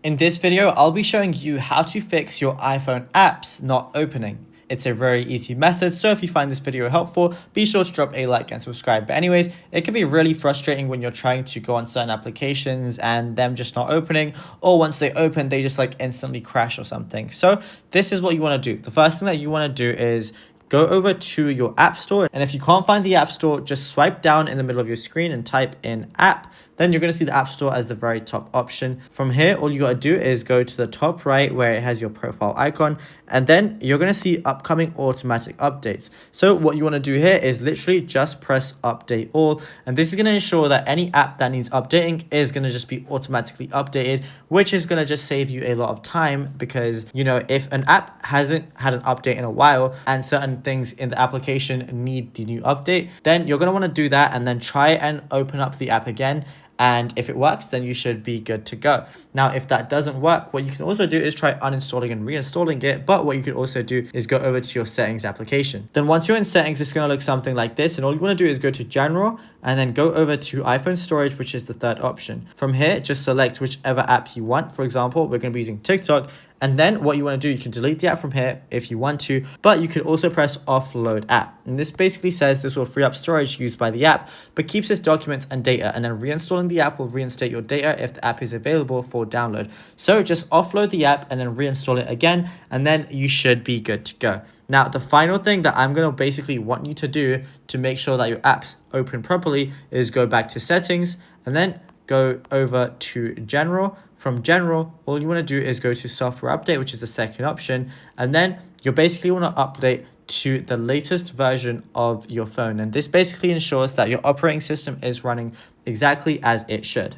In this video, I'll be showing you how to fix your iPhone apps not opening. It's a very easy method, so if you find this video helpful, be sure to drop a like and subscribe. But anyways, it can be really frustrating when you're trying to go on certain applications and them just not opening, or once they open, they just like instantly crash or something. So this is what you want to do. The first thing that you want to do is go over to your app store, and if you can't find the app store, just swipe down in the middle of your screen and type in app. Then you're going to see the app store as the very top option. From here, all you got to do is go to the top right where it has your profile icon, and then you're going to see upcoming automatic updates. So what you want to do here is literally just press update all, and this is going to ensure that any app that needs updating is going to just be automatically updated, which is going to just save you a lot of time, because you know, if an app hasn't had an update in a while and certain things in the application need the new update, then you're going to want to do that and then try and open up the app again. And if it works, then you should be good to go. Now, if that doesn't work, what you can also do is try uninstalling and reinstalling it. But what you can also do is go over to your settings application. Then once you're in settings, it's going to look something like this. And all you want to do is go to general and then go over to iPhone storage, which is the third option. From here, just select whichever app you want. For example, we're going to be using TikTok. And then what you want to do, you can delete the app from here if you want to, but you could also press offload app. And this basically says this will free up storage used by the app, but keeps its documents and data. And then reinstalling the app will reinstate your data if the app is available for download. So just offload the app and then reinstall it again, and then you should be good to go. Now, the final thing that I'm going to basically want you to do to make sure that your apps open properly is go back to settings and then go over to general. From general, all you want to do is go to software update, which is the second option, and then you basically want to update to the latest version of your phone. And this basically ensures that your operating system is running exactly as it should.